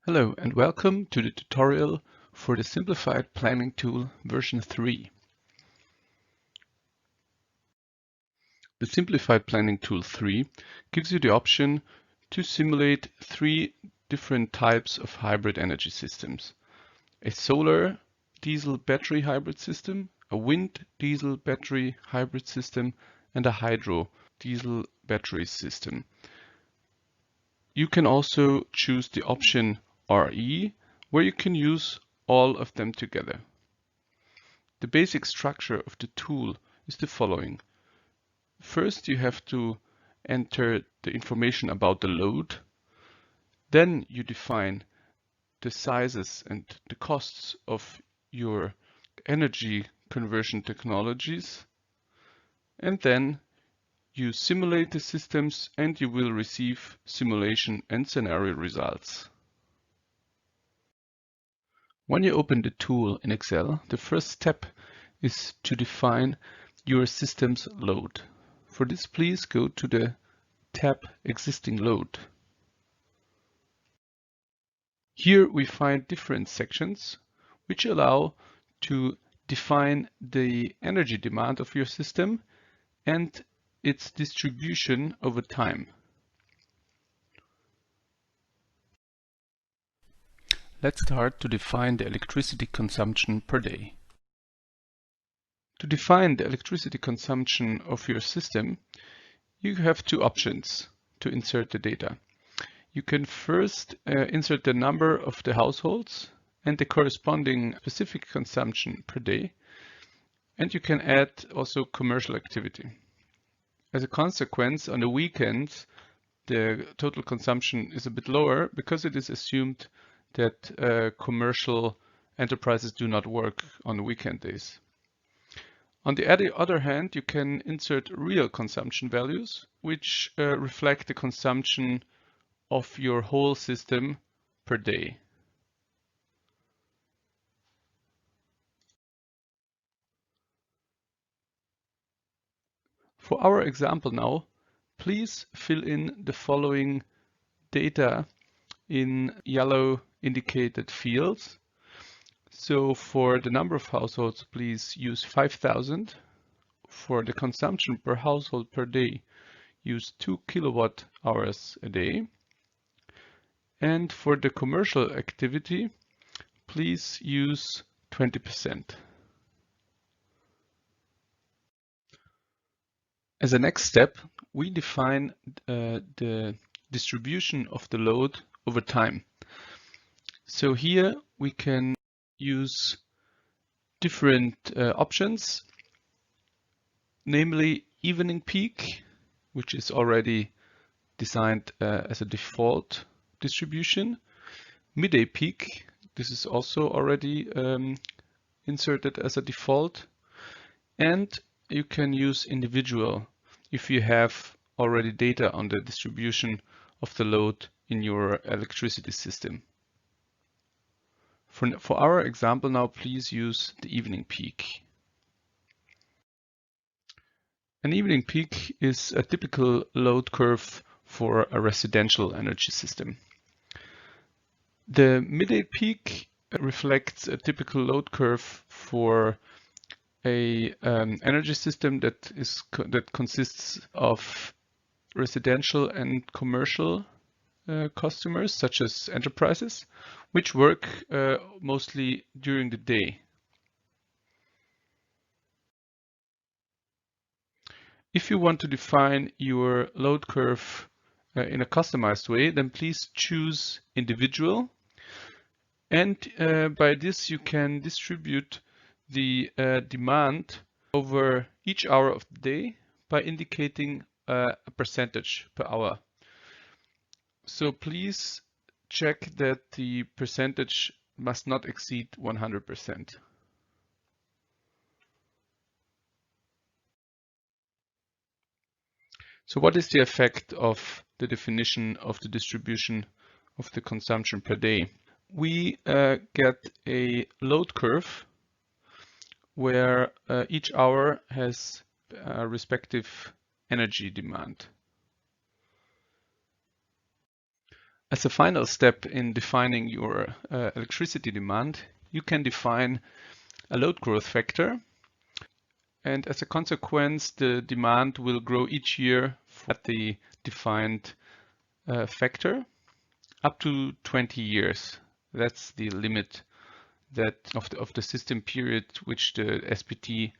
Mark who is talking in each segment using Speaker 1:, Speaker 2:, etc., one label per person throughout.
Speaker 1: Hello and welcome to the tutorial for the Simplified Planning Tool version 3. The Simplified Planning Tool 3 gives you the option to simulate 3 different types of hybrid energy systems: a solar diesel battery hybrid system, a wind diesel battery hybrid system, and a hydro diesel battery system. You can also choose the option RE, where you can use all of them together. The basic structure of the tool is the following. First, you have to enter the information about the load. Then you define the sizes and the costs of your energy conversion technologies. And then you simulate the systems and you will receive simulation and scenario results. When you open the tool in Excel, the first step is to define your system's load. For this, please go to the tab Existing Load. Here we find different sections which allow to define the energy demand of your system and its distribution over time. Let's start to define the electricity consumption per day. To define the electricity consumption of your system, you have two options to insert the data. You can first insert the number of the households and the corresponding specific consumption per day, and you can add also commercial activity. As a consequence, on the weekends, the total consumption is a bit lower because it is assumed that commercial enterprises do not work on weekend days. On the other hand, you can insert real consumption values, which reflect the consumption of your whole system per day. For our example now, please fill in the following data in yellow indicated fields. So for the number of households, please use 5,000. For the consumption per household per day, use 2 kilowatt hours a day. And for the commercial activity, please use 20%. As a next step, we define the distribution of the load over time. So here we can use different options, namely evening peak, which is already designed as a default distribution, midday peak, this is also already inserted as a default, and you can use individual if you have already data on the distribution of the load in your electricity system. For our example now, please use the evening peak. An evening peak is a typical load curve for a residential energy system. The midday peak reflects a typical load curve for a energy system that consists of residential and commercial customers, such as enterprises, which work mostly during the day. If you want to define your load curve in a customized way, then please choose individual. And by this, you can distribute the demand over each hour of the day by indicating a percentage per hour. So please check that the percentage must not exceed 100%. So what is the effect of the definition of the distribution of the consumption per day? We get a load curve where each hour has a respective energy demand. As a final step in defining your electricity demand, you can define a load growth factor. And as a consequence, the demand will grow each year at the defined factor up to 20 years. That's the limit of the system period which the SPT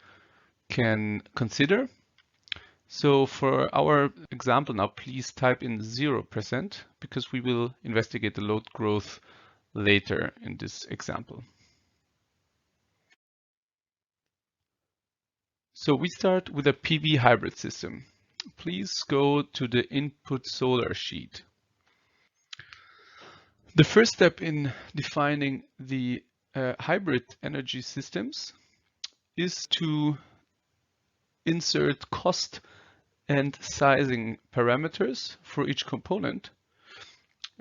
Speaker 1: can consider. So for our example now, please type in 0% because we will investigate the load growth later in this example. So we start with a PV hybrid system. Please go to the input solar sheet. The first step in defining the hybrid energy systems is to insert cost and sizing parameters for each component.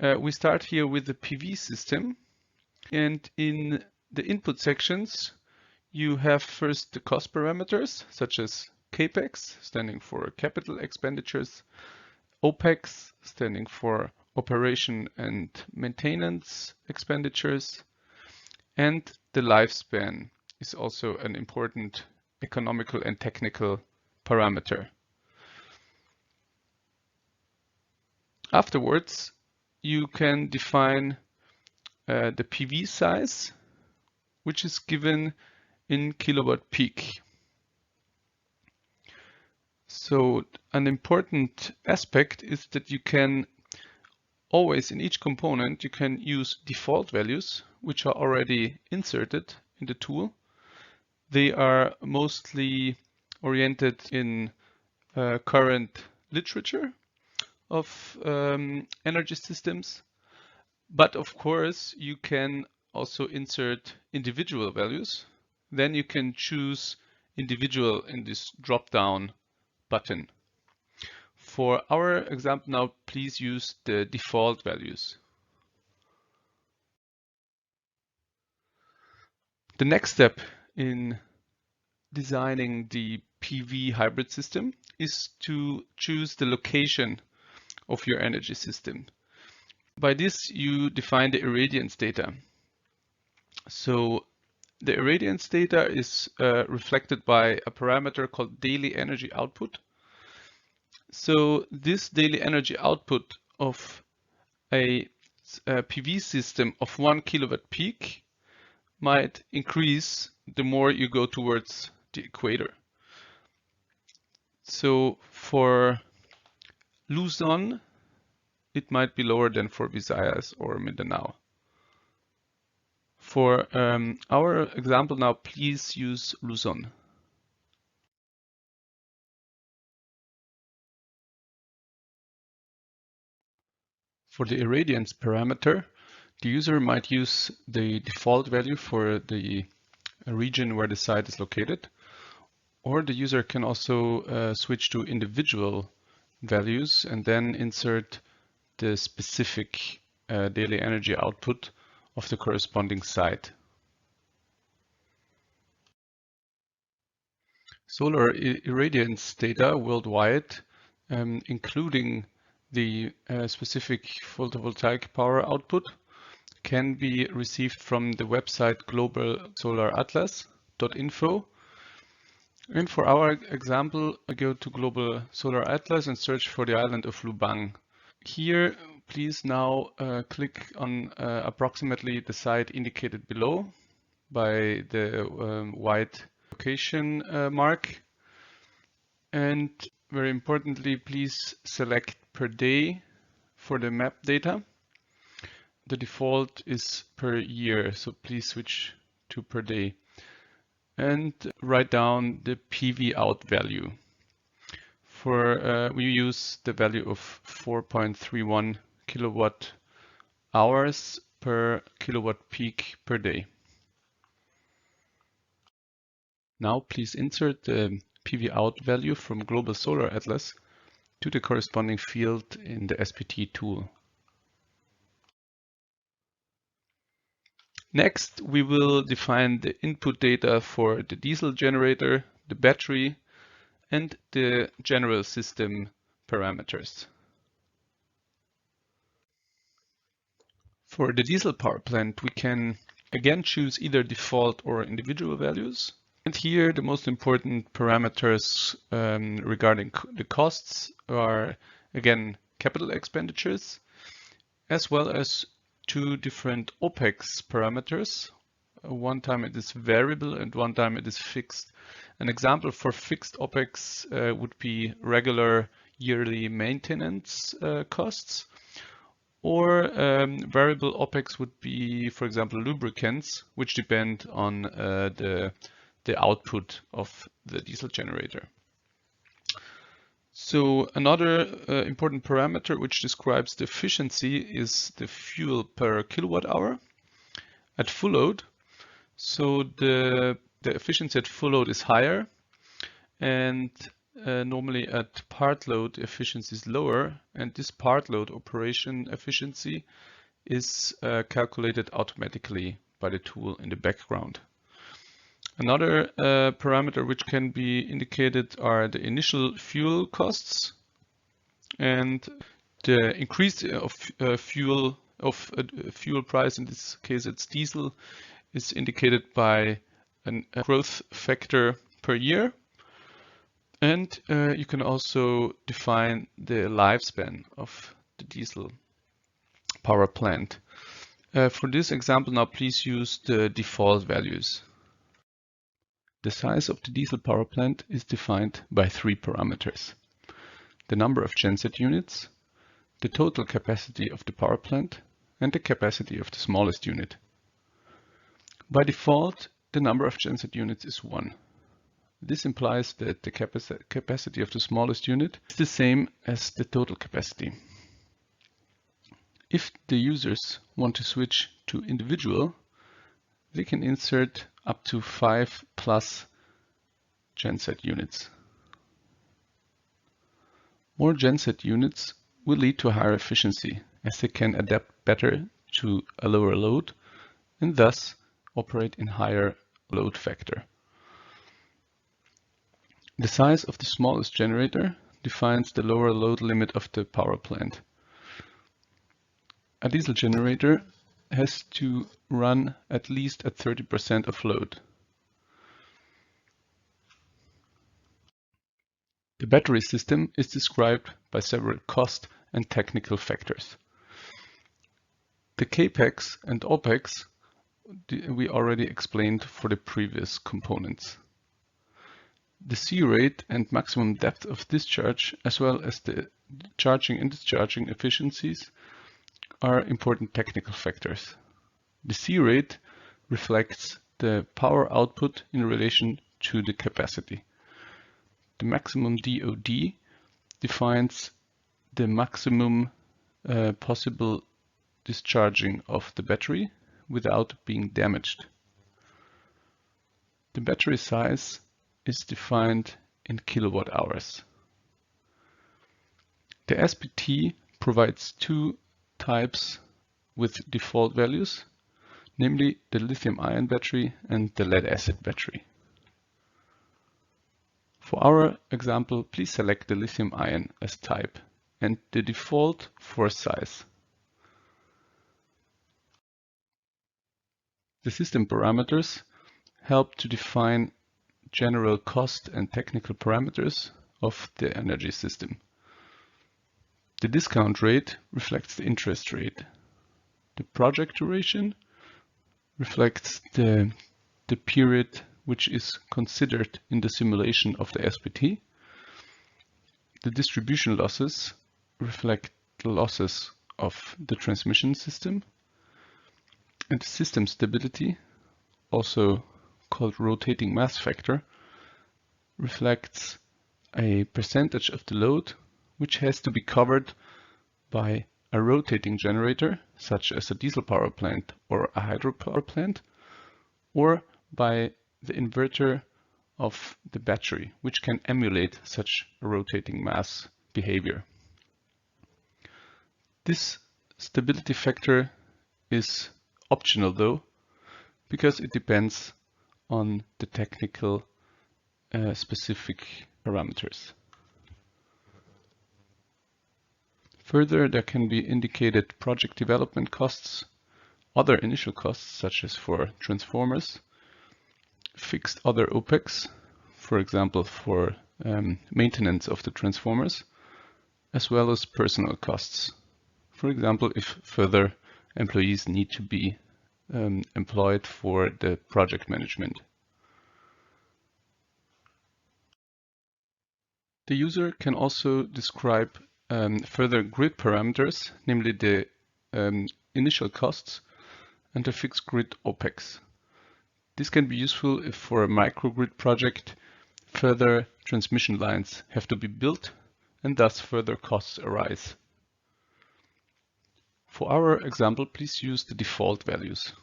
Speaker 1: We start here with the PV system, and in the input sections you have first the cost parameters such as CAPEX, standing for capital expenditures, OPEX, standing for operation and maintenance expenditures, and the lifespan is also an important economical and technical parameter. Afterwards, you can define the PV size, which is given in kilowatt peak. So an important aspect is that you can always, in each component, you can use default values, which are already inserted in the tool. They are mostly oriented in current literature of energy systems. But of course, you can also insert individual values. Then you can choose individual in this drop-down button. For our example now, please use the default values. The next step in designing the PV hybrid system is to choose the location of your energy system. By this, you define the irradiance data. So the irradiance data is reflected by a parameter called daily energy output. So this daily energy output of a PV system of 1 kilowatt peak might increase the more you go towards the equator. So for Luzon, it might be lower than for Visayas or Mindanao. For our example now, please use Luzon. For the irradiance parameter, the user might use the default value for the region where the site is located, or the user can also switch to individual values and then insert the specific daily energy output of the corresponding site. Solar irradiance data worldwide, including the specific photovoltaic power output, can be received from the website globalsolaratlas.info. And for our example, I go to Global Solar Atlas and search for the island of Lubang. Here, please now click on approximately the site indicated below by the white location mark. And very importantly, please select per day for the map data. The default is per year, so please switch to per day. And write down the PV out value. For we use the value of 4.31 kilowatt hours per kilowatt peak per day. Now please insert the PV out value from Global Solar Atlas to the corresponding field in the SPT tool. Next, we will define the input data for the diesel generator, the battery, and the general system parameters. For the diesel power plant, we can again choose either default or individual values. And here the most important parameters regarding the costs are again capital expenditures, as well as two different OPEX parameters. One time it is variable and one time it is fixed. An example for fixed OPEX would be regular yearly maintenance costs, or variable OPEX would be, for example, lubricants, which depend on the output of the diesel generator. So another important parameter which describes the efficiency is the fuel per kilowatt hour at full load. So the efficiency at full load is higher, and normally at part load efficiency is lower, and this part load operation efficiency is calculated automatically by the tool in the background. Another parameter which can be indicated are the initial fuel costs, and the increase of fuel price, in this case it's diesel, is indicated by a growth factor per year. And you can also define the lifespan of the diesel power plant. For this example now, please use the default values. The size of the diesel power plant is defined by three parameters: the number of genset units, the total capacity of the power plant, and the capacity of the smallest unit. By default, the number of genset units is 1. This implies that the capacity of the smallest unit is the same as the total capacity. If the users want to switch to individual, they can insert up to 5 plus genset units. More genset units will lead to higher efficiency, as they can adapt better to a lower load and thus operate in higher load factor. The size of the smallest generator defines the lower load limit of the power plant. A diesel generator has to run at least at 30% of load. The battery system is described by several cost and technical factors. The CAPEX and OPEX we already explained for the previous components. The C rate and maximum depth of discharge, as well as the charging and discharging efficiencies, are important technical factors. The C rate reflects the power output in relation to the capacity. The maximum DOD defines the maximum possible discharging of the battery without being damaged. The battery size is defined in kilowatt hours. The SPT provides two types with default values, namely the lithium-ion battery and the lead-acid battery. For our example, please select the lithium-ion as type and the default for size. The system parameters help to define general cost and technical parameters of the energy system. The discount rate reflects the interest rate. The project duration reflects the period which is considered in the simulation of the SPT. The distribution losses reflect the losses of the transmission system. And the system stability, also called rotating mass factor, reflects a percentage of the load which has to be covered by a rotating generator, such as a diesel power plant or a hydropower plant, or by the inverter of the battery, which can emulate such a rotating mass behavior. This stability factor is optional though, because it depends on the technical specific parameters. Further, there can be indicated project development costs, other initial costs, such as for transformers, fixed other OPEX, for example, for maintenance of the transformers, as well as personal costs. For example, if further employees need to be employed for the project management. The user can also describe further grid parameters, namely the initial costs and the fixed grid OPEX. This can be useful if for a microgrid project further transmission lines have to be built and thus further costs arise. For our example, please use the default values.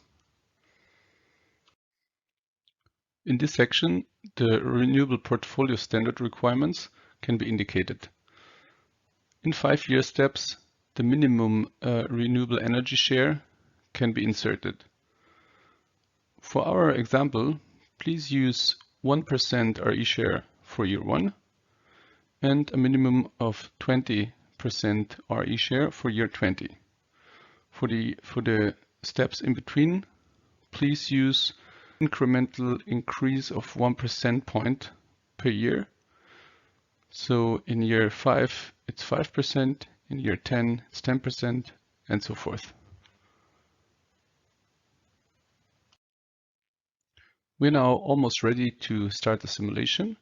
Speaker 1: In this section, the Renewable Portfolio Standard requirements can be indicated. In 5-year steps, the minimum renewable energy share can be inserted. For our example, please use 1% RE share for year 1 and a minimum of 20% RE share for year 20. For the steps in between, please use incremental increase of 1% point per year. So in year 5, it's 5%, in year 10, it's 10%, and so forth. We're now almost ready to start the simulation,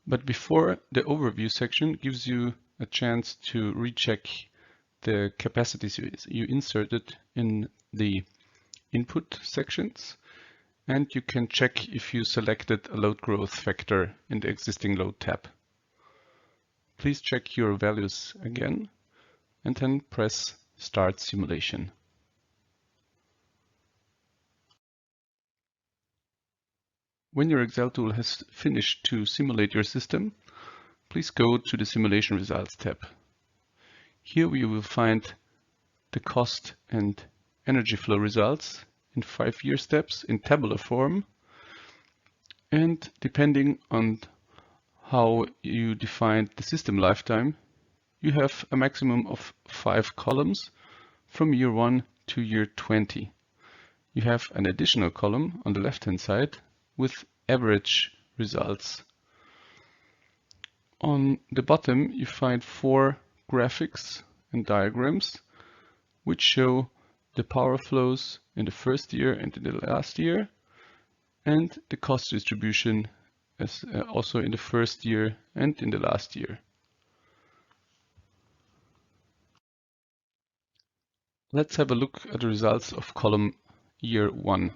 Speaker 1: but before, the overview section gives you a chance to recheck the capacities you inserted in the input sections, and you can check if you selected a load growth factor in the existing load tab. Please check your values again and then press Start Simulation. When your Excel tool has finished to simulate your system, please go to the Simulation Results tab. Here you will find the cost and energy flow results in 5-year steps in tabular form, and depending on how you defined the system lifetime, you have a maximum of 5 columns from year 1 to year 20. You have an additional column on the left-hand side with average results. On the bottom, you find 4 graphics and diagrams which show the power flows in the first year and in the last year, and the cost distribution as also in the first year and in the last year. Let's have a look at the results of column year 1.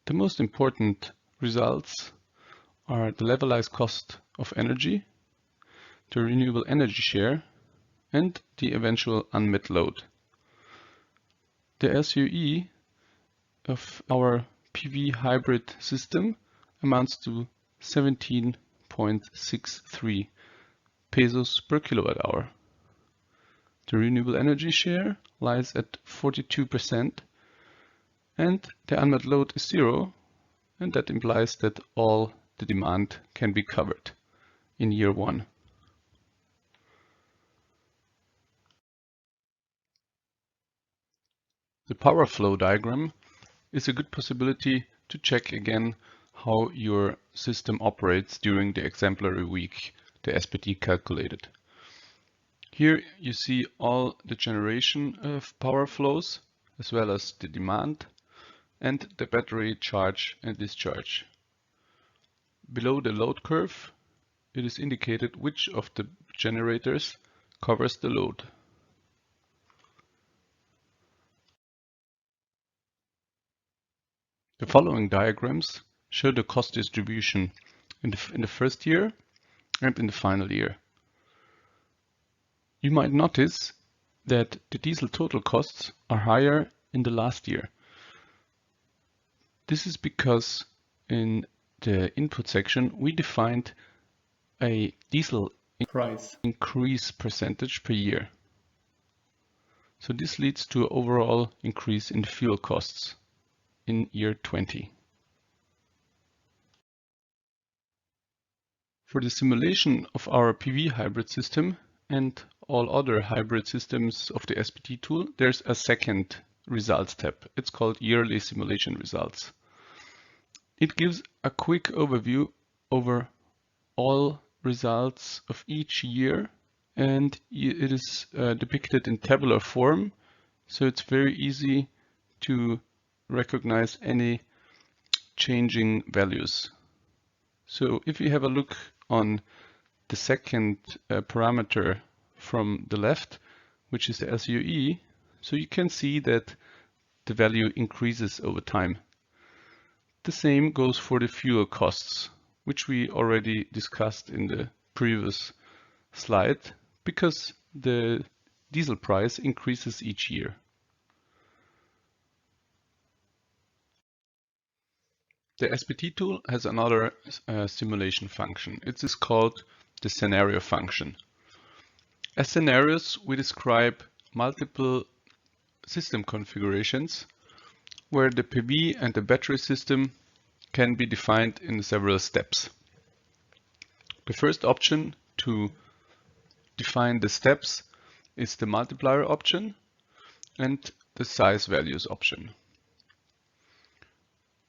Speaker 1: The most important results are the levelized cost of energy, the renewable energy share, and the eventual unmet load. The LCOE of our PV hybrid system amounts to 17.63 pesos per kilowatt hour. The renewable energy share lies at 42%, and the unmet load is 0, and that implies that all the demand can be covered in year 1. The power flow diagram is a good possibility to check again how your system operates during the exemplary week the SPT calculated. Here you see all the generation of power flows, as well as the demand and the battery charge and discharge. Below the load curve, it is indicated which of the generators covers the load. The following diagrams show the cost distribution in the first year and in the final year. You might notice that the diesel total costs are higher in the last year. This is because in the input section we defined a diesel price increase percentage per year. So this leads to an overall increase in fuel costs in year 20. For the simulation of our PV hybrid system and all other hybrid systems of the SPT tool, there's a second Results tab. It's called Yearly Simulation Results. It gives a quick overview over all results of each year, and it is depicted in tabular form, so it's very easy to recognize any changing values. So if you have a look on the second parameter from the left, which is the LCOE, so you can see that the value increases over time. The same goes for the fuel costs, which we already discussed in the previous slide, because the diesel price increases each year. The SPT tool has another simulation function. It is called the scenario function. As scenarios, we describe multiple system configurations where the PV and the battery system can be defined in several steps. The first option to define the steps is the multiplier option and the size values option.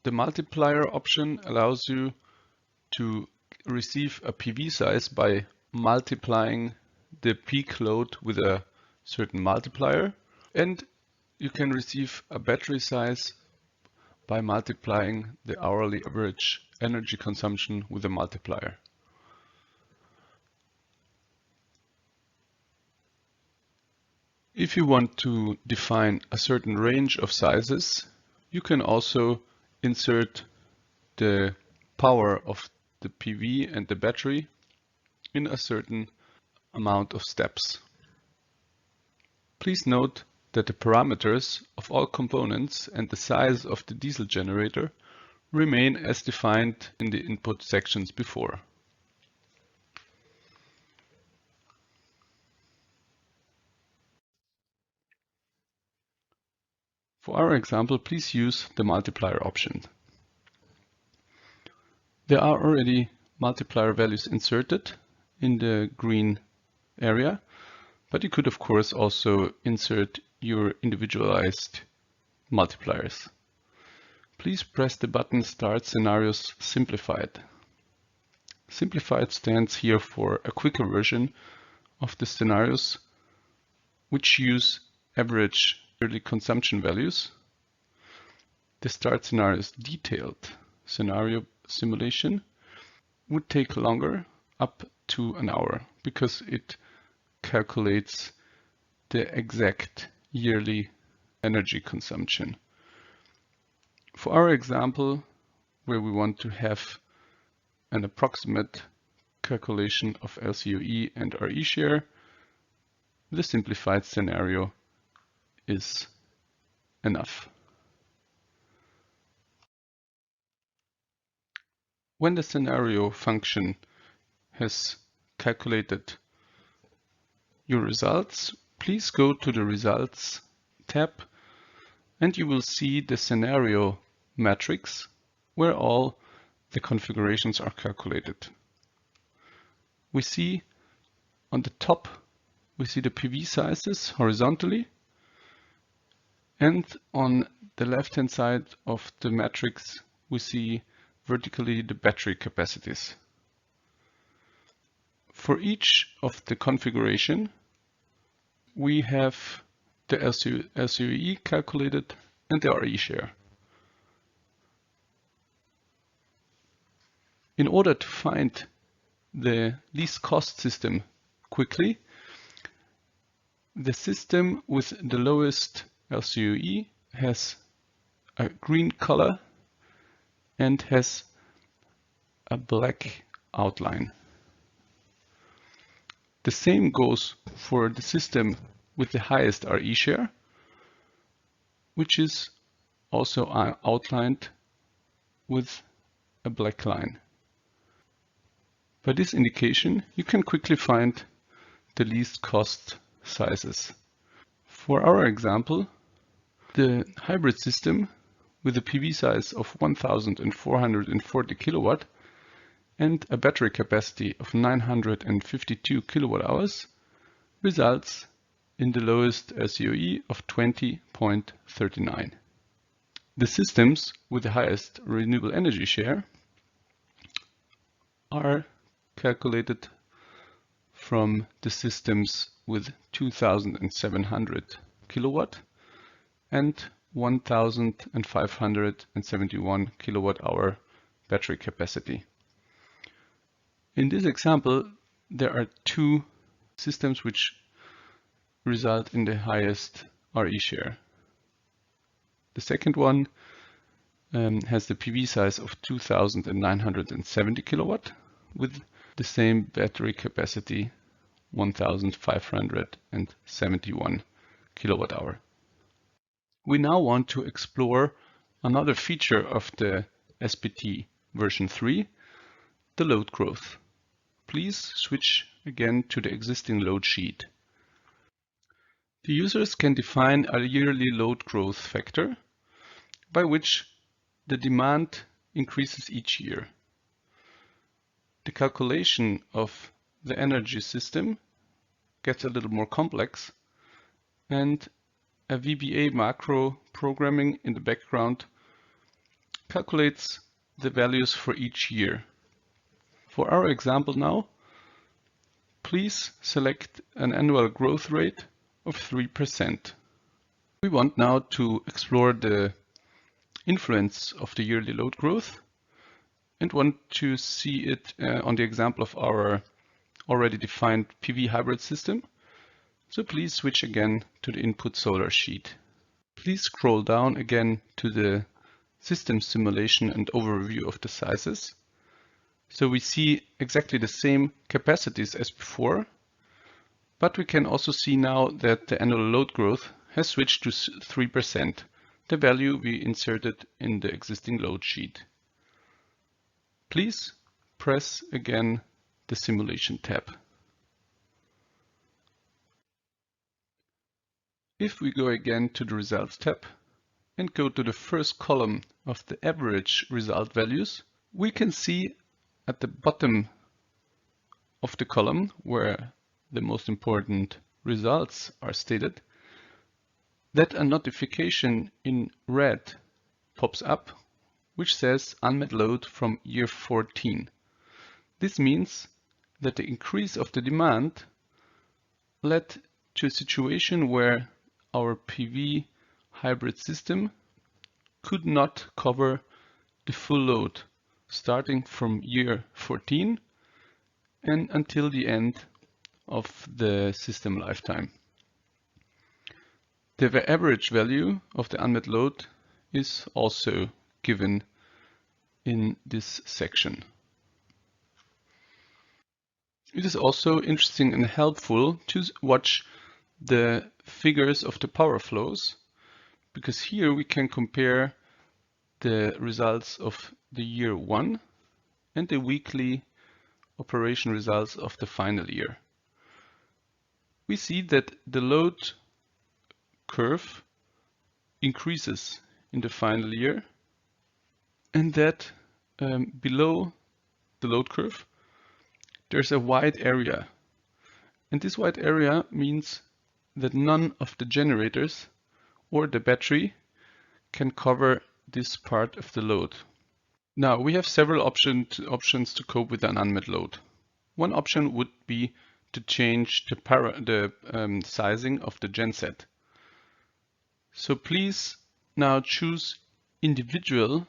Speaker 1: The multiplier option allows you to receive a PV size by multiplying the peak load with a certain multiplier, and you can receive a battery size by multiplying the hourly average energy consumption with a multiplier. If you want to define a certain range of sizes, you can also insert the power of the PV and the battery in a certain amount of steps. Please note that the parameters of all components and the size of the diesel generator remain as defined in the input sections before. For our example, please use the multiplier option. There are already multiplier values inserted in the green area, but you could of course also insert your individualized multipliers. Please press the button Start Scenarios Simplified. Simplified stands here for a quicker version of the scenarios which use average yearly consumption values. The Start Scenarios Detailed Scenario Simulation would take longer, up to an hour, because it calculates the exact yearly energy consumption. For our example, where we want to have an approximate calculation of LCOE and RE share, the simplified scenario is enough. When the scenario function has calculated your results, please go to the Results tab and you will see the scenario matrix where all the configurations are calculated. We see on the top, we see the PV sizes horizontally, and on the left-hand side of the matrix, we see vertically the battery capacities. For each of the configuration, we have the LCOE calculated and the RE share. In order to find the least cost system quickly, the system with the lowest LCOE has a green color and has a black outline. The same goes for the system with the highest RE share, which is also outlined with a black line. By this indication, you can quickly find the least cost sizes. For our example, the hybrid system with a PV size of 1440 kilowatt and a battery capacity of 952 kilowatt hours results in the lowest LCOE of 20.39. The systems with the highest renewable energy share are calculated from the systems with 2,700 kilowatt and 1,571 kilowatt hour battery capacity. In this example, there are two systems which result in the highest RE share. The second one has the PV size of 2,970 kilowatt with the same battery capacity, 1,571 kilowatt hour. We now want to explore another feature of the SPT version 3, the load growth. Please switch again to the existing load sheet. The users can define a yearly load growth factor by which the demand increases each year. The calculation of the energy system gets a little more complex, and a VBA macro programming in the background calculates the values for each year. For our example now, please select an annual growth rate of 3%. We want now to explore the influence of the yearly load growth and want to see it on the example of our already defined PV hybrid system. So please switch again to the input solar sheet. Please scroll down again to the system simulation and overview of the sizes. So we see exactly the same capacities as before, but we can also see now that the annual load growth has switched to 3%, the value we inserted in the existing load sheet. Please press again the Simulation tab. If we go again to the Results tab and go to the first column of the average result values, we can see at the bottom of the column where the most important results are stated that a notification in red pops up which says unmet load from year 14. This means that the increase of the demand led to a situation where our PV hybrid system could not cover the full load starting from year 14 and until the end of the system lifetime. The average value of the unmet load is also given in this section. It is also interesting and helpful to watch the figures of the power flows, because here we can compare the results of the year 1 and the weekly operation results of the final year. We see that the load curve increases in the final year, and that below the load curve there's a wide area, and this wide area means that none of the generators or the battery can cover this part of the load. Now we have several options to cope with an unmet load. One option would be to change the sizing of the genset. So please now choose individual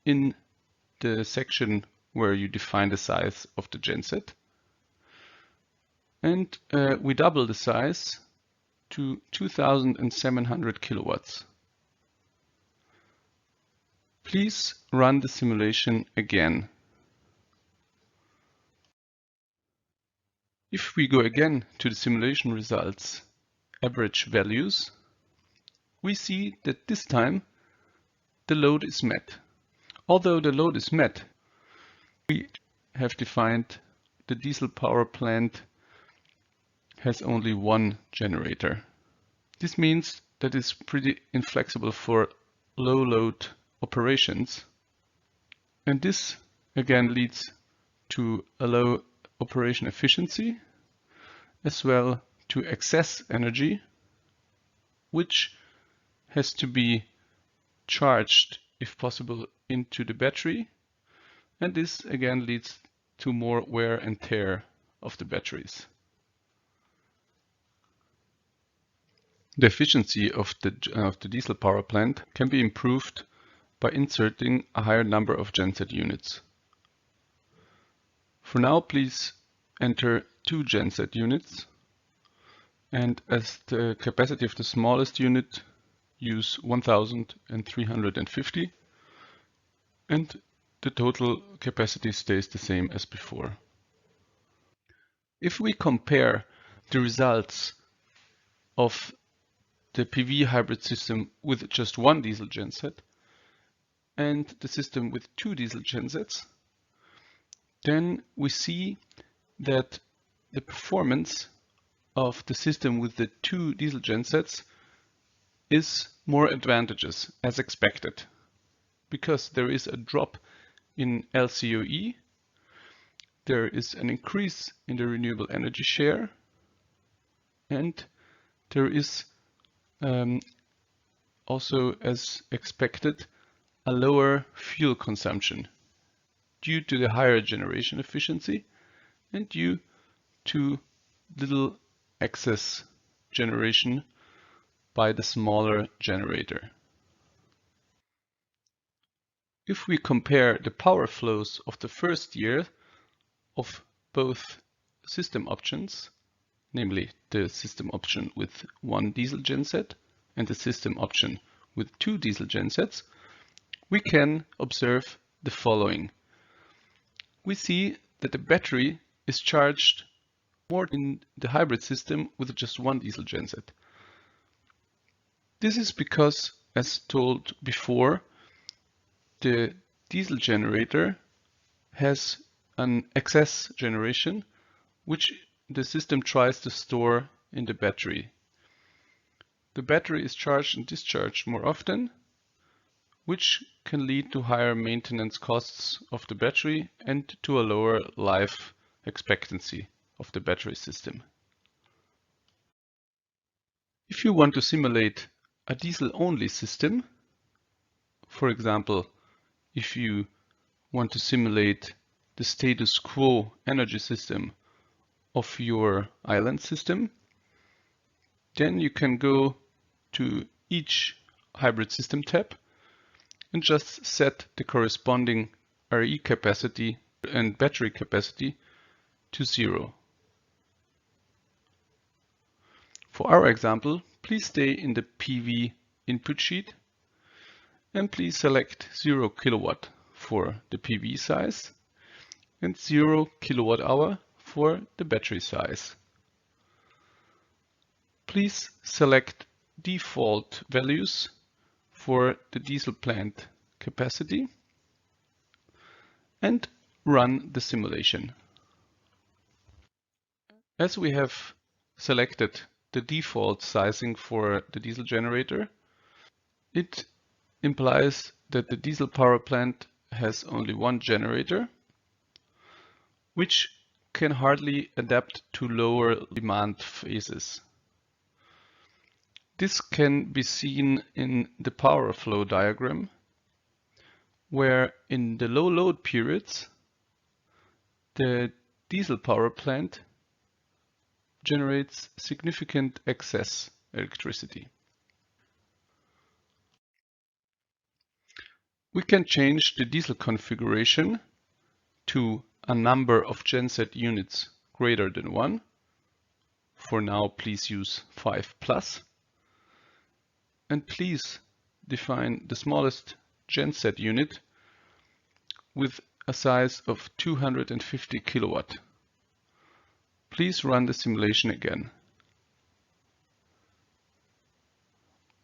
Speaker 1: in the section where you define the size of the genset, and we double the size to 2,700 kilowatts. Please run the simulation again. If we go again to the simulation results, average values, we see that this time the load is met. Although the load is met, we have defined the diesel power plant has only one generator. This means that it's pretty inflexible for low load operations, and this again leads to a low operation efficiency as well to excess energy, which has to be charged, if possible, into the battery. And this again leads to more wear and tear of the batteries. The efficiency of the diesel power plant can be improved by inserting a higher number of genset units. For now, please enter 2 genset units, and as the capacity of the smallest unit, use 1350, and the total capacity stays the same as before. If we compare the results of the PV hybrid system with just 1 diesel genset and the system with 2 diesel gensets, then we see that the performance of the system with the 2 diesel gensets is more advantageous as expected, because there is a drop in LCOE, there is an increase in the renewable energy share, and there is also, as expected, a lower fuel consumption due to the higher generation efficiency and due to little excess generation by the smaller generator. If we compare the power flows of the first year of both system options, namely the system option with 1 diesel genset and the system option with 2 diesel gensets, we can observe the following. We see that the battery is charged more in the hybrid system with just 1 diesel genset. This is because, as told before, the diesel generator has an excess generation which the system tries to store in the battery. The battery is charged and discharged more often, which can lead to higher maintenance costs of the battery and to a lower life expectancy of the battery system. If you want to simulate a diesel-only system, for example, if you want to simulate the status quo energy system of your island system, then you can go to each hybrid system tab and just set the corresponding RE capacity and battery capacity to 0. For our example, please stay in the PV input sheet and please select 0 kilowatt for the PV size and 0 kilowatt hour for the battery size. Please select default values for the diesel plant capacity and run the simulation. As we have selected the default sizing for the diesel generator, it implies that the diesel power plant has only 1 generator, which can hardly adapt to lower demand phases. This can be seen in the power flow diagram, where in the low load periods, the diesel power plant generates significant excess electricity. We can change the diesel configuration to a number of genset units greater than 1. For now, please use 5+. And please define the smallest genset unit with a size of 250 kilowatt. Please run the simulation again.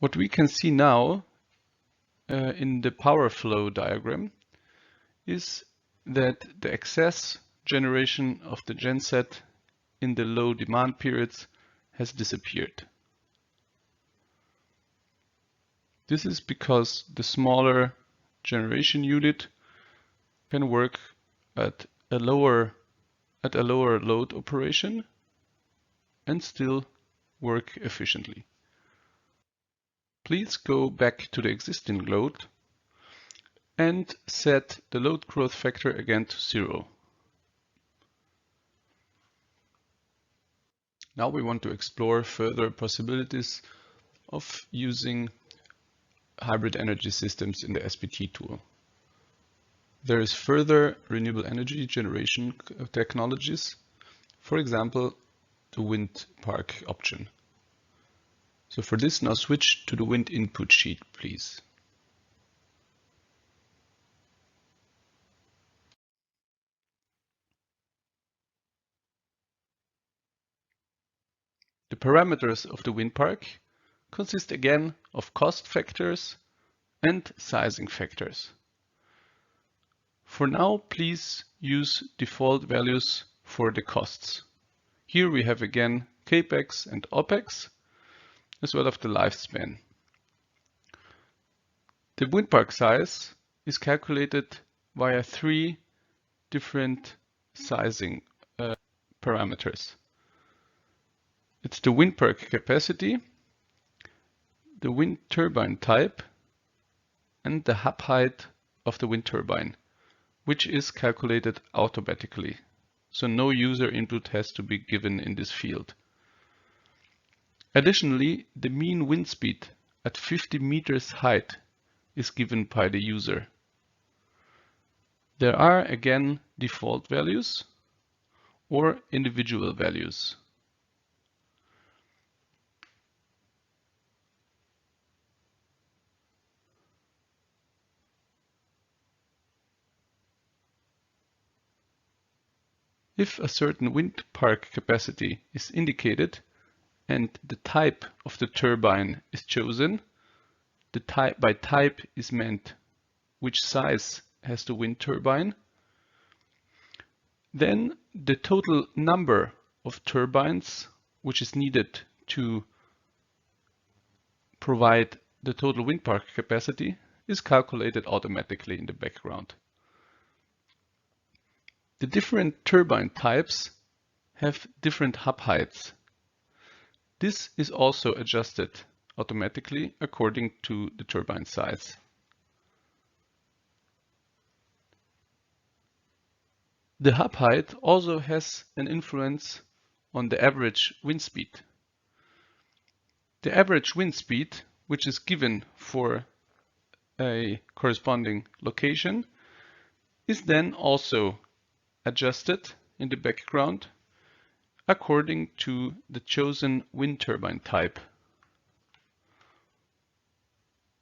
Speaker 1: What we can see now in the power flow diagram is that the excess generation of the genset in the low demand periods has disappeared. This is because the smaller generation unit can work at a lower load operation and still work efficiently. Please go back to the existing load and set the load growth factor again to 0. Now we want to explore further possibilities of using hybrid energy systems in the SPT tool. There is further renewable energy generation technologies, for example, the wind park option. So for this, now switch to the wind input sheet, please. The parameters of the wind park consist again of cost factors and sizing factors. For now, please use default values for the costs. Here we have again CAPEX and OPEX, as well as the lifespan. The wind park size is calculated via 3 different sizing parameters. It's the wind park capacity, the wind turbine type, and the hub height of the wind turbine, which is calculated automatically. So no user input has to be given in this field. Additionally, the mean wind speed at 50 meters height is given by the user. There are again default values or individual values. If a certain wind park capacity is indicated and the type of the turbine is chosen, by type is meant which size has the wind turbine, then the total number of turbines which is needed to provide the total wind park capacity is calculated automatically in the background. The different turbine types have different hub heights. This is also adjusted automatically according to the turbine size. The hub height also has an influence on the average wind speed. The average wind speed, which is given for a corresponding location, is then also adjusted in the background according to the chosen wind turbine type.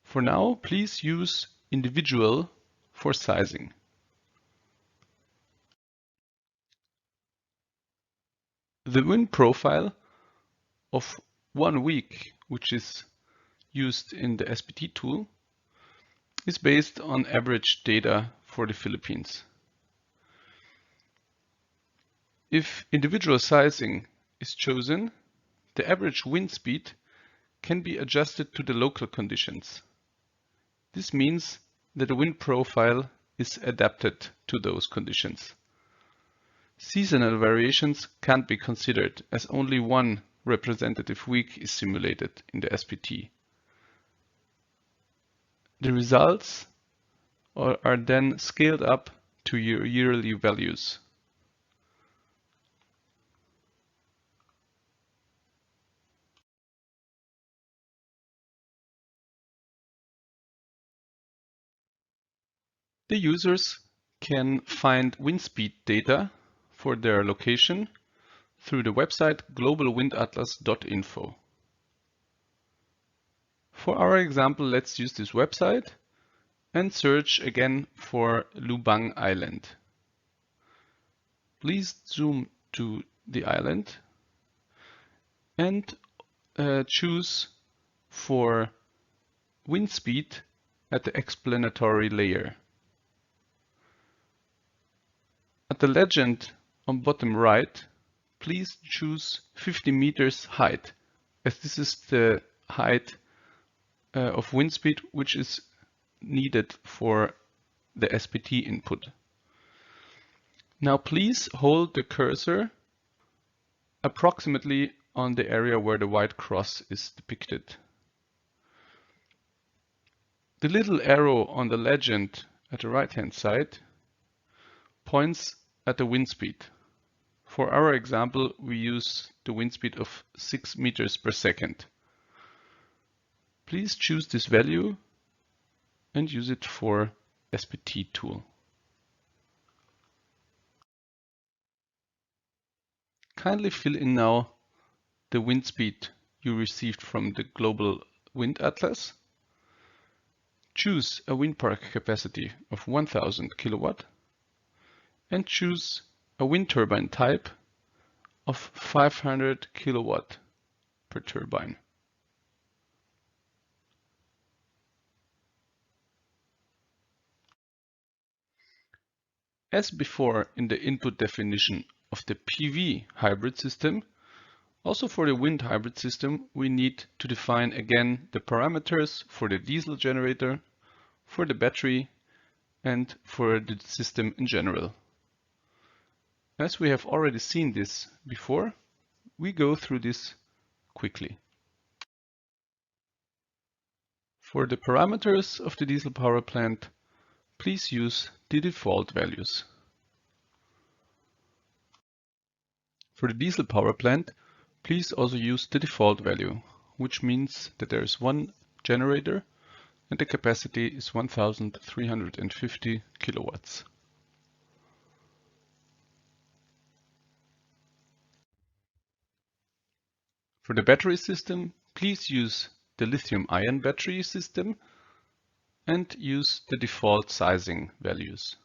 Speaker 1: For now, please use individual for sizing. The wind profile of 1 week, which is used in the SPT tool, is based on average data for the Philippines. If individual sizing is chosen, the average wind speed can be adjusted to the local conditions. This means that the wind profile is adapted to those conditions. Seasonal variations can't be considered as only one representative week is simulated in the SPT. The results are then scaled up to your yearly values. The users can find wind speed data for their location through the website globalwindatlas.info. For our example, let's use this website and search again for Lubang Island. Please zoom to the island and choose for wind speed at the explanatory layer. At the legend on bottom right, please choose 50 meters height, as this is the height of wind speed which is needed for the SPT input. Now please hold the cursor approximately on the area where the white cross is depicted. The little arrow on the legend at the right-hand side points at the wind speed. For our example, we use the wind speed of 6 meters per second. Please choose this value and use it for SPT tool. Kindly fill in now the wind speed you received from the Global Wind Atlas. Choose a wind park capacity of 1000 kilowatt and choose a wind turbine type of 500 kilowatt per turbine. As before in the input definition of the PV hybrid system, also for the wind hybrid system, we need to define again the parameters for the diesel generator, for the battery, and for the system in general. As we have already seen this before, we go through this quickly. For the parameters of the diesel power plant, please use the default values. For the diesel power plant, please also use the default value, which means that there is one generator and the capacity is 1350 kilowatts. For the battery system, please use the lithium-ion battery system and use the default sizing values.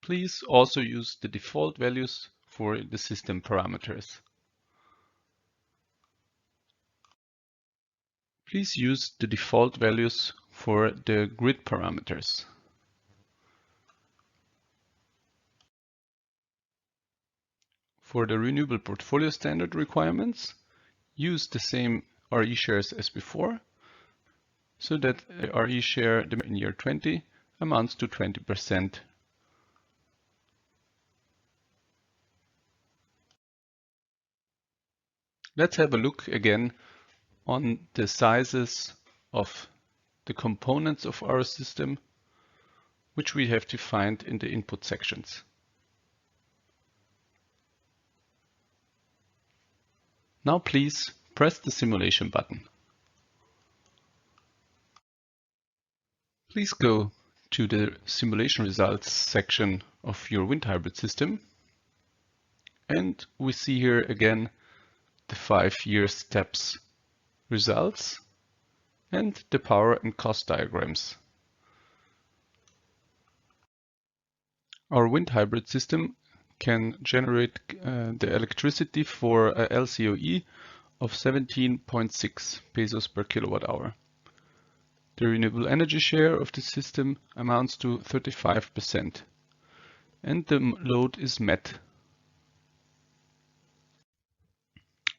Speaker 1: Please also use the default values for the system parameters. Please use the default values for the grid parameters. For the Renewable Portfolio Standard requirements, use the same RE shares as before, so that the RE share in year 20 amounts to 20%. Let's have a look again on the sizes of the components of our system, which we have defined in the input sections. Now please press the simulation button. Please go to the simulation results section of your wind hybrid system, and we see here again the 5-year steps results and the power and cost diagrams. Our wind hybrid system can generate the electricity for a LCOE of 17.6 pesos per kilowatt hour. The renewable energy share of the system amounts to 35%, and the load is met.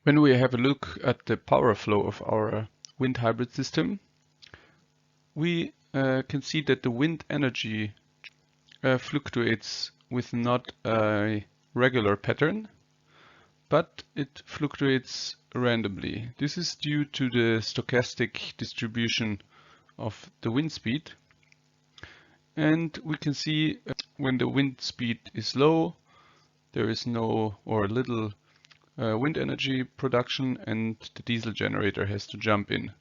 Speaker 1: When we have a look at the power flow of our wind hybrid system, we can see that the wind energy fluctuates with not a regular pattern, but it fluctuates randomly. This is due to the stochastic distribution of the wind speed. And we can see when the wind speed is low, there is no or little wind energy production and the diesel generator has to jump in.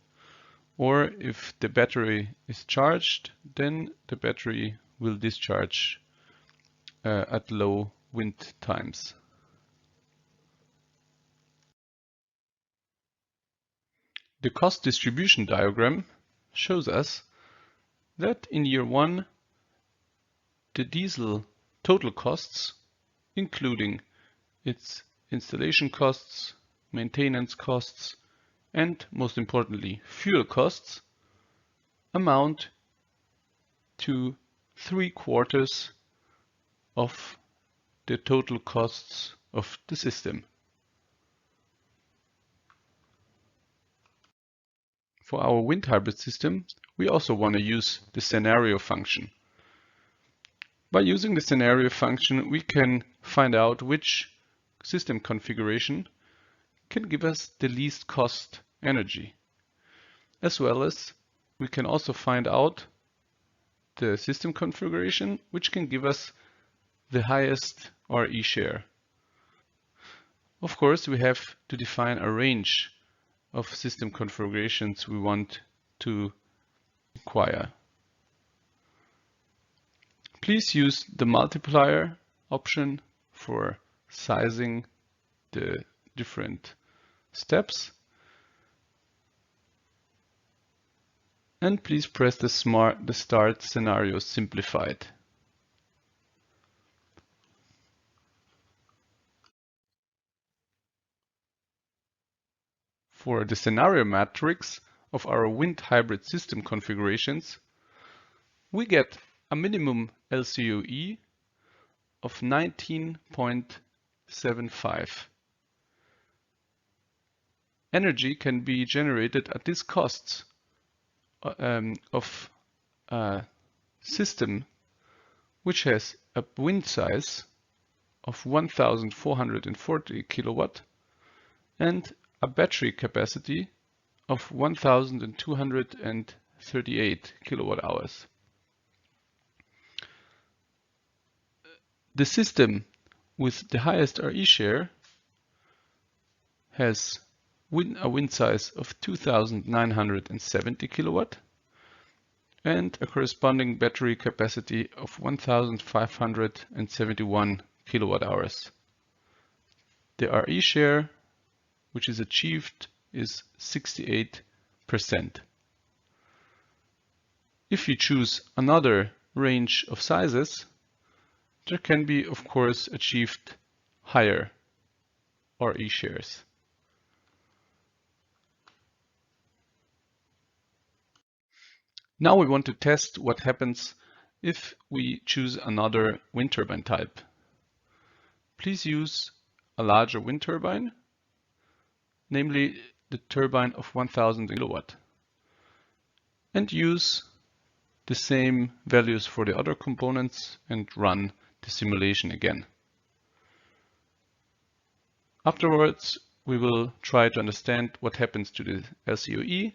Speaker 1: Or if the battery is charged, then the battery will discharge at low wind times. The cost distribution diagram shows us that in year 1, the diesel total costs, including its installation costs, maintenance costs, and most importantly, fuel costs, amount to 3/4 of the total costs of the system. For our wind hybrid system, we also want to use the scenario function. By using the scenario function, we can find out which system configuration can give us the least cost energy, as well as we can also find out the system configuration which can give us the highest RE share. Of course, we have to define a range of system configurations we want to acquire. Please use the multiplier option for sizing the different steps. And please press the Start Scenario Simplified. For the scenario matrix of our wind hybrid system configurations, we get a minimum LCOE of 19.75. Energy can be generated at these costs of a system which has a wind size of 1440 kilowatt and a battery capacity of 1238 kilowatt hours. The system with the highest RE share has a wind size of 2970 kilowatt and a corresponding battery capacity of 1571 kilowatt hours. The RE share which is achieved is 68%. If you choose another range of sizes, there can be, of course, achieved higher RE shares. Now we want to test what happens if we choose another wind turbine type. Please use a larger wind turbine, namely the turbine of 1000 kilowatt, and use the same values for the other components and run the simulation again. Afterwards, we will try to understand what happens to the LCOE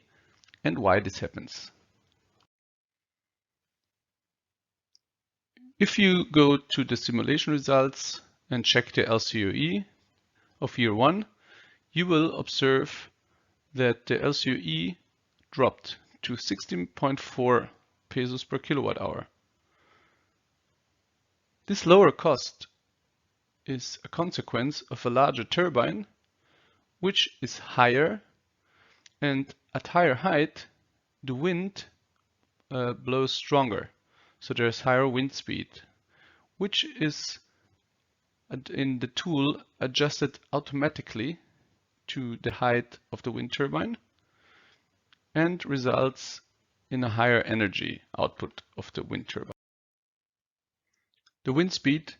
Speaker 1: and why this happens. If you go to the simulation results and check the LCOE of year 1, you will observe that the LCOE dropped to 16.4 pesos per kilowatt hour. This lower cost is a consequence of a larger turbine, which is higher, and at higher height, the wind blows stronger. So there's higher wind speed, which is in the tool adjusted automatically to the height of the wind turbine and results in a higher energy output of the wind turbine. The wind speed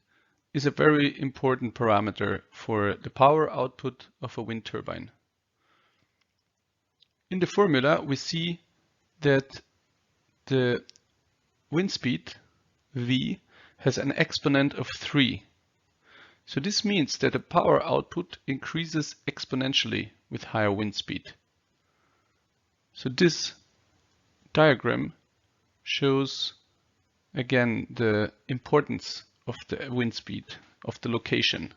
Speaker 1: is a very important parameter for the power output of a wind turbine. In the formula, we see that the wind speed, V, has an exponent of 3. So this means that the power output increases exponentially with higher wind speed. So this diagram shows again the importance of the wind speed of the location.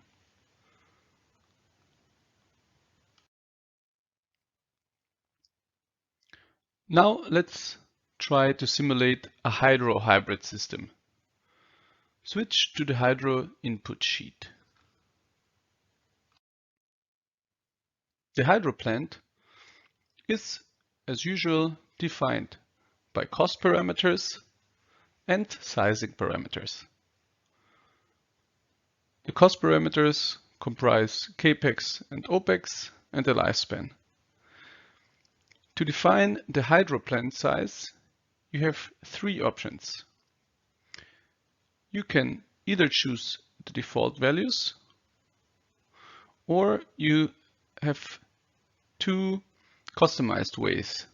Speaker 1: Now let's try to simulate a hydro hybrid system. Switch to the hydro input sheet. The hydro plant is, as usual, defined by cost parameters and sizing parameters. The cost parameters comprise capex and opex and the lifespan. To define the hydro plant size, you have 3 options. You can either choose the default values, or you have 2 customized ways.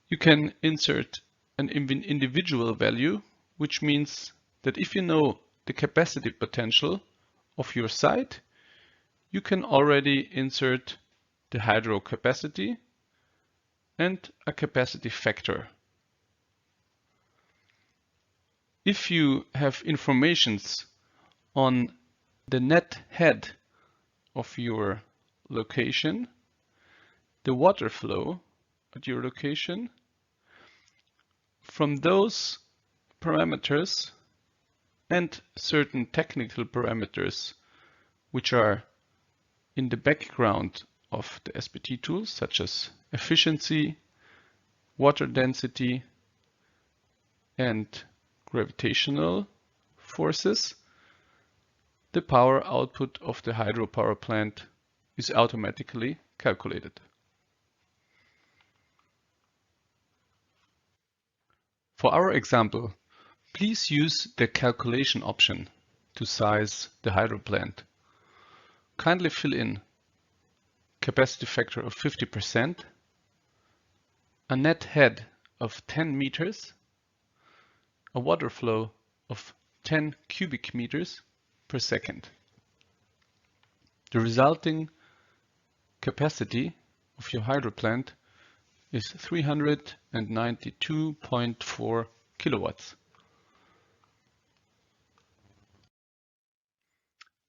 Speaker 1: You can insert an individual value, which means that if you know the capacity potential of your site, you can already insert the hydro capacity and a capacity factor. If you have informations on the net head of your location, the water flow at your location, from those parameters and certain technical parameters which are in the background of the SPT tools, such as efficiency, water density, and gravitational forces, the power output of the hydropower plant is automatically calculated. For our example, please use the calculation option to size the hydro plant. Kindly fill in capacity factor of 50%, a net head of 10 meters, a water flow of 10 cubic meters per second. The resulting capacity of your hydro plant is 392.4 kilowatts.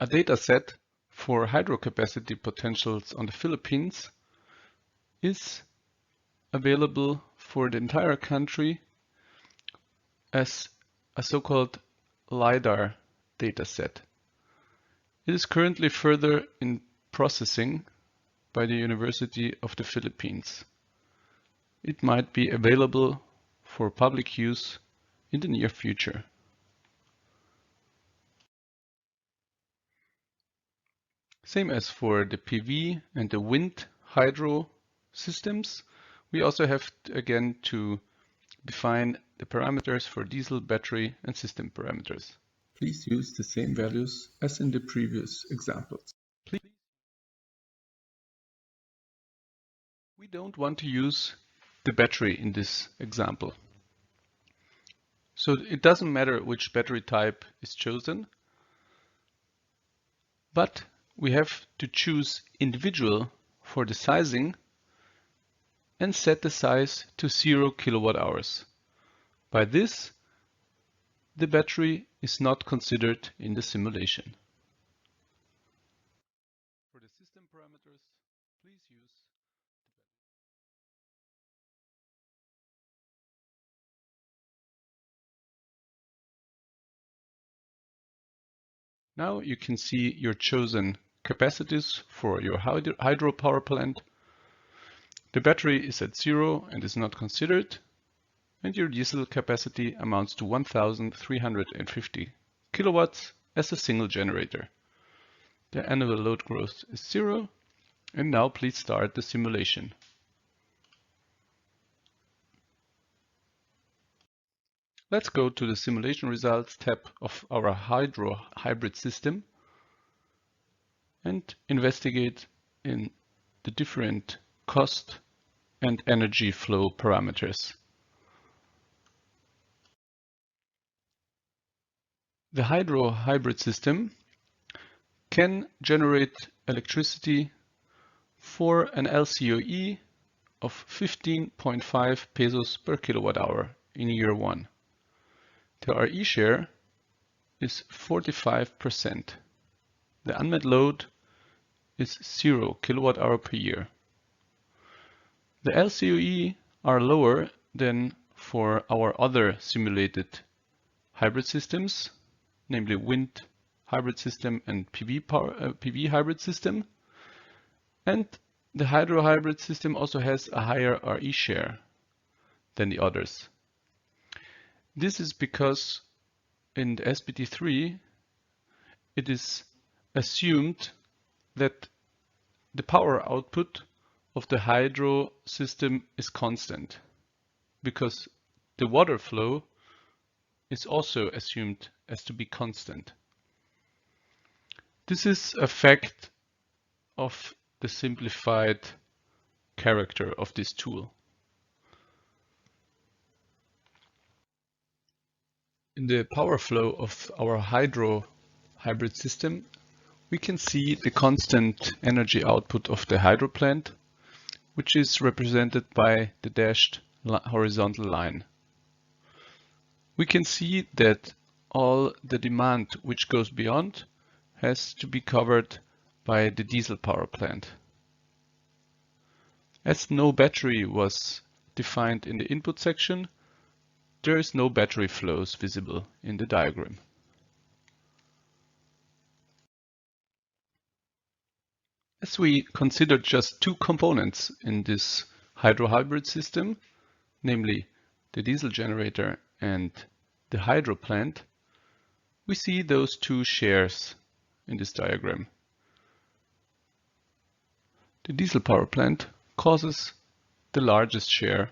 Speaker 1: A data set for hydro capacity potentials on the Philippines is available for the entire country as a so-called LiDAR dataset. It is currently further in processing by the University of the Philippines. It might be available for public use in the near future. Same as for the PV and the wind hydro systems, we also have again to define the parameters for diesel, battery, and system parameters. Please use the same values as in the previous examples. We don't want to use the battery in this example. So it doesn't matter which battery type is chosen, but we have to choose individual for the sizing and set the size to 0 kilowatt hours. By this, the battery is not considered in the simulation. For the system parameters, please use Now you can see your chosen capacities for your hydropower plant. The battery is at 0 and is not considered, and your diesel capacity amounts to 1,350 kilowatts as a single generator. The annual load growth is 0, and now please start the simulation. Let's go to the simulation results tab of our hydro hybrid system and investigate in the different cost and energy flow parameters. The hydro hybrid system can generate electricity for an LCOE of 15.5 pesos per kilowatt hour in year 1. The RE share is 45%. The unmet load is 0 kilowatt hour per year. The LCOE are lower than for our other simulated hybrid systems, namely wind hybrid system and PV hybrid system. And the hydro hybrid system also has a higher RE share than the others. This is because in the SPT3 it is assumed that the power output of the hydro system is constant, because the water flow is also assumed as to be constant. This is a fact of the simplified character of this tool. In the power flow of our hydro hybrid system, We can see the constant energy output of the hydro plant, which is represented by the dashed horizontal line. We can see that all the demand which goes beyond has to be covered by the diesel power plant. As no battery was defined in the input section, there is no battery flows visible in the diagram. As we considered just two components in this hydro-hybrid system, namely the diesel generator and the hydro plant, we see those two shares in this diagram. The diesel power plant causes the largest share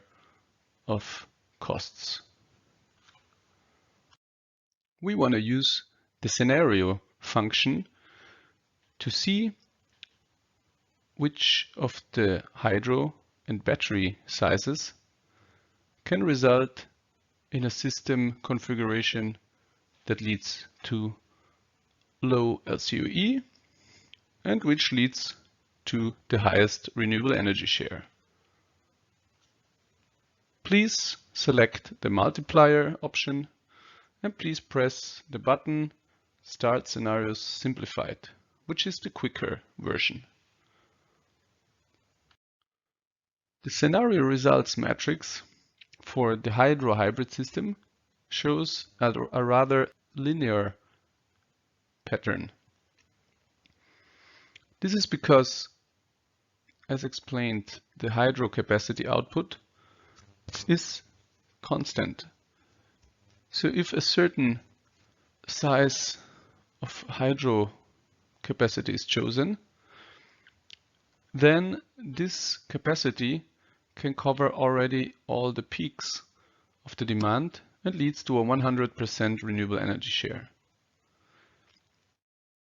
Speaker 1: of costs. We want to use the scenario function to see which of the hydro and battery sizes can result in a system configuration that leads to low LCOE and which leads to the highest renewable energy share. Please select the multiplier option and please press the button Start Scenarios Simplified, which is the quicker version. The scenario results matrix for the hydro hybrid system shows a rather linear pattern. This is because, as explained, the hydro capacity output is constant. So if a certain size of hydro capacity is chosen, then this capacity can cover already all the peaks of the demand and leads to a 100% renewable energy share.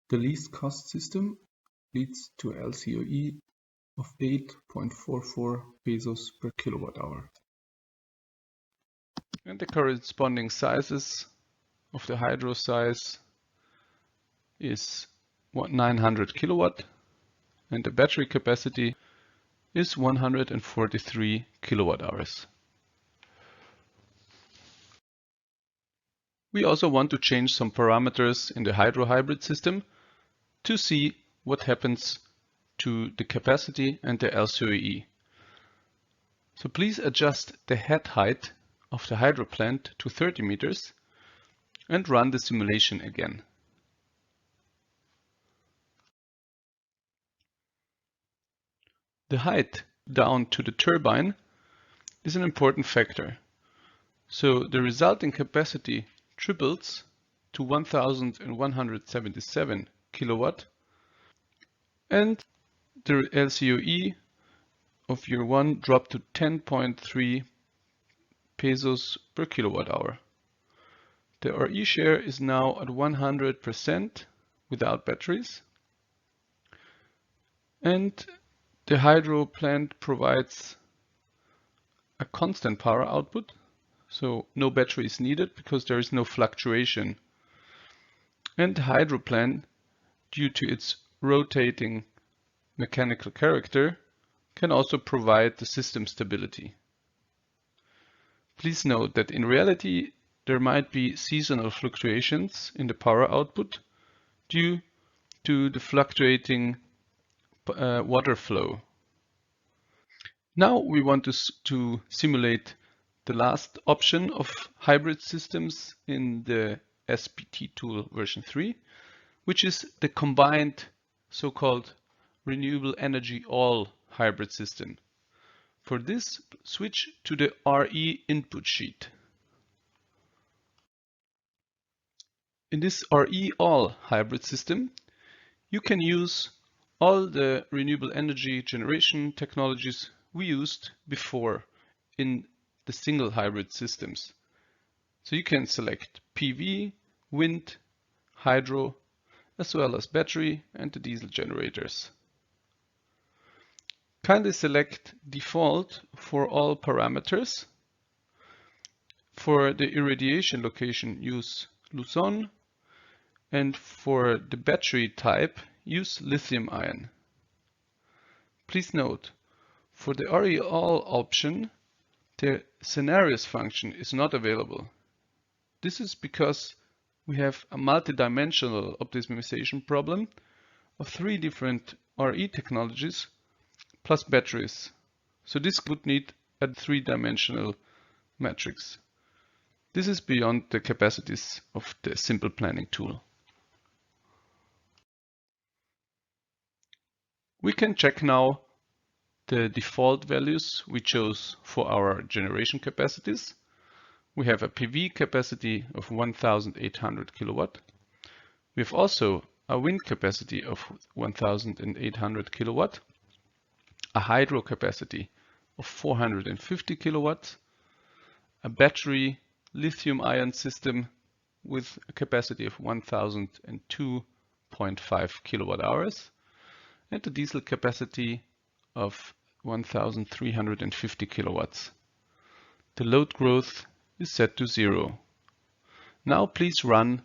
Speaker 2: The least cost system leads to LCOE of 8.44 pesos per kilowatt hour.
Speaker 1: And the corresponding sizes of the hydro size is 900 kilowatt and the battery capacity is 143 kilowatt hours. We also want to change some parameters in the hydro hybrid system to see what happens to the capacity and the LCOE. So please adjust the head height of the hydro plant to 30 meters and run the simulation again. The height down to the turbine is an important factor. So the resulting capacity triples to 1177 kilowatt and the LCOE of year 1 dropped to 10.3 pesos per kilowatt hour. The RE share is now at 100% without batteries, and the hydro plant provides a constant power output, so no battery is needed because there is no fluctuation. And the hydro plant, due to its rotating mechanical character, can also provide the system stability. Please note that in reality there might be seasonal fluctuations in the power output due to the fluctuating water flow. Now we want to simulate the last option of hybrid systems in the SPT tool version 3, which is the combined so-called renewable energy all hybrid system. For this, switch to the RE input sheet. In this RE all hybrid system, you can use all the renewable energy generation technologies we used before in the single hybrid systems. So you can select PV, wind, hydro, as well as battery and the diesel generators. Kindly select default for all parameters. For the irradiation location, use Luzon, and for the battery type, use lithium ion. Please note, for the RE all option, the scenarios function is not available. This is because we have a multi-dimensional optimization problem of 3 different RE technologies plus batteries. So this would need a 3-dimensional matrix. This is beyond the capacities of the simple planning tool. We can check now the default values we chose for our generation capacities. We have a PV capacity of 1800 kilowatt. We have also a wind capacity of 1800 kilowatt, a hydro capacity of 450 kilowatts, a battery lithium-ion system with a capacity of 1002.5 kilowatt hours, and a diesel capacity of 1350 kilowatts. The load growth is set to 0. Now please run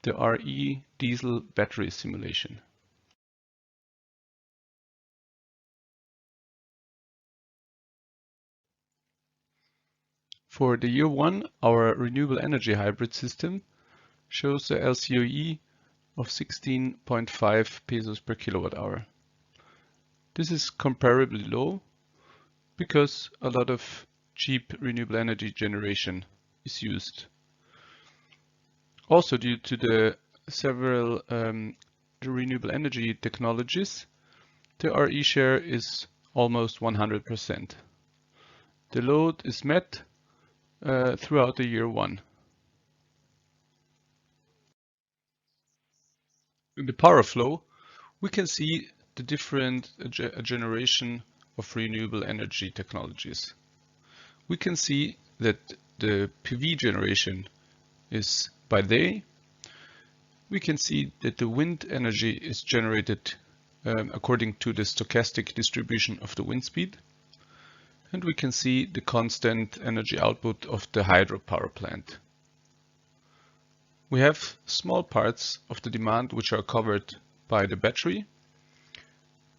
Speaker 1: the RE diesel battery simulation. For the year 1, our renewable energy hybrid system shows a LCOE of 16.5 pesos per kilowatt hour. This is comparably low because a lot of cheap renewable energy generation is used. Also, due to the several renewable energy technologies, the RE share is almost 100%. The load is met throughout the year 1. In the power flow, we can see the different generation of renewable energy technologies. We can see that the PV generation is by day. We can see that the wind energy is generated according to the stochastic distribution of the wind speed. And we can see the constant energy output of the hydropower plant. We have small parts of the demand which are covered by the battery,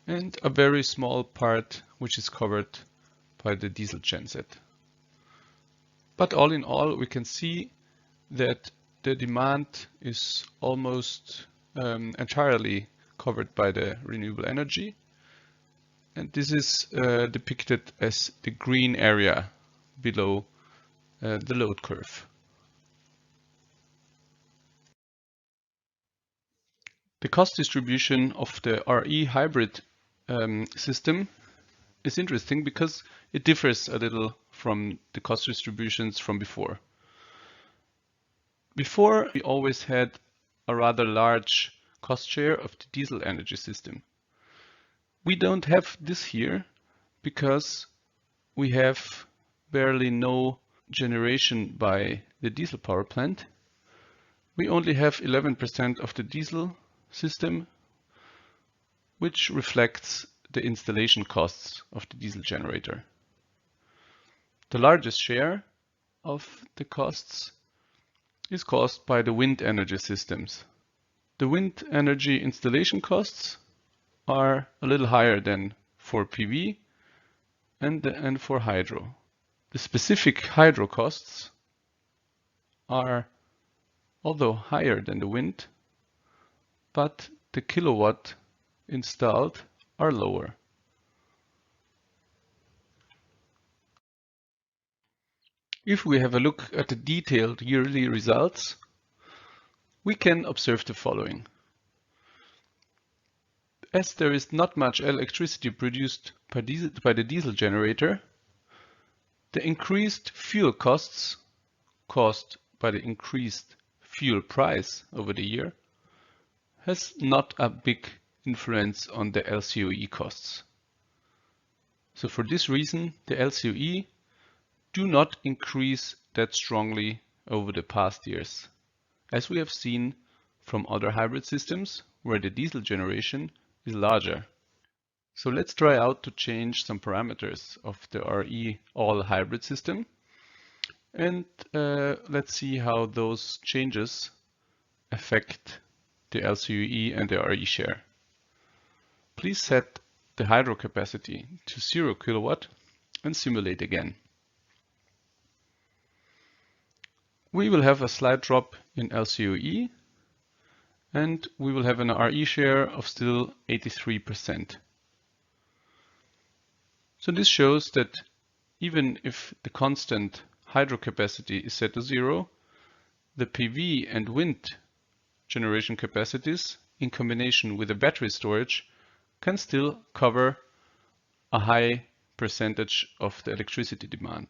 Speaker 1: and a very small part which is covered by the diesel genset. But all in all, we can see that the demand is almost entirely covered by the renewable energy. And this is depicted as the green area below the load curve. The cost distribution of the RE hybrid system is interesting because it differs a little from the cost distributions from before. Before, we always had a rather large cost share of the diesel energy system. We don't have this here because we have barely no generation by the diesel power plant. We only have 11% of the diesel system, which reflects the installation costs of the diesel generator. The largest share of the costs is caused by the wind energy systems. The wind energy installation costs are a little higher than for PV and for hydro. The specific hydro costs are, although higher than the wind, but the kilowatt installed are lower. If we have a look at the detailed yearly results, we can observe the following. As there is not much electricity produced by the diesel generator, the increased fuel costs caused by the increased fuel price over the year has not a big influence on the LCOE costs. So for this reason, the LCOE do not increase that strongly over the past years, as we have seen from other hybrid systems where the diesel generation is larger. So let's try out to change some parameters of the RE all hybrid system, and let's see how those changes affect the LCOE and the RE share. Please set the hydro capacity to 0 kilowatt and simulate again. We will have a slight drop in LCOE and we will have an RE share of still 83%. So this shows that even if the constant hydro capacity is set to 0, the PV and wind generation capacities in combination with the battery storage can still cover a high percentage of the electricity demand.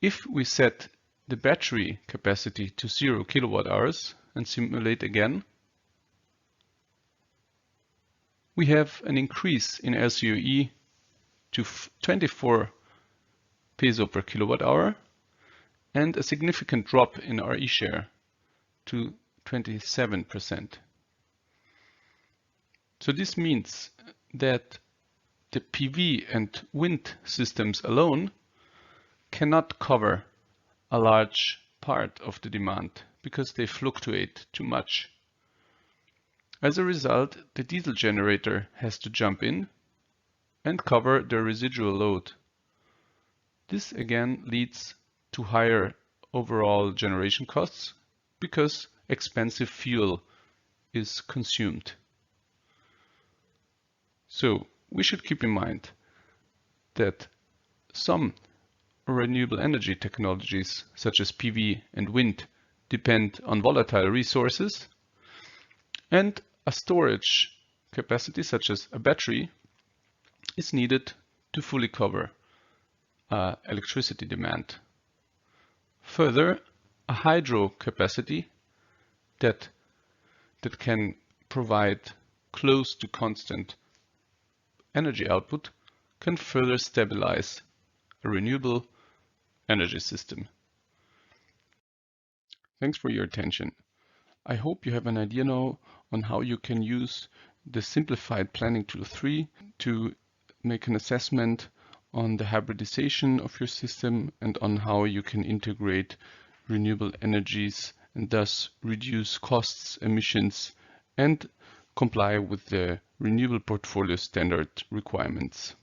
Speaker 1: If we set the battery capacity to 0 kilowatt hours and simulate again, we have an increase in LCOE to 24 peso per kilowatt hour and a significant drop in RE share to 27%. So this means that the PV and wind systems alone cannot cover a large part of the demand because they fluctuate too much. As a result, the diesel generator has to jump in and cover the residual load. This again leads to higher overall generation costs because expensive fuel is consumed. So we should keep in mind that some renewable energy technologies such as PV and wind depend on volatile resources, and a storage capacity such as a battery is needed to fully cover electricity demand. Further, a hydro capacity that can provide close to constant energy output can further stabilize a renewable energy system. Thanks for your attention. I hope you have an idea now on how you can use the Simplified Planning Tool 3 to make an assessment on the hybridization of your system and on how you can integrate renewable energies and thus reduce costs, emissions, and comply with the Renewable Portfolio Standard requirements.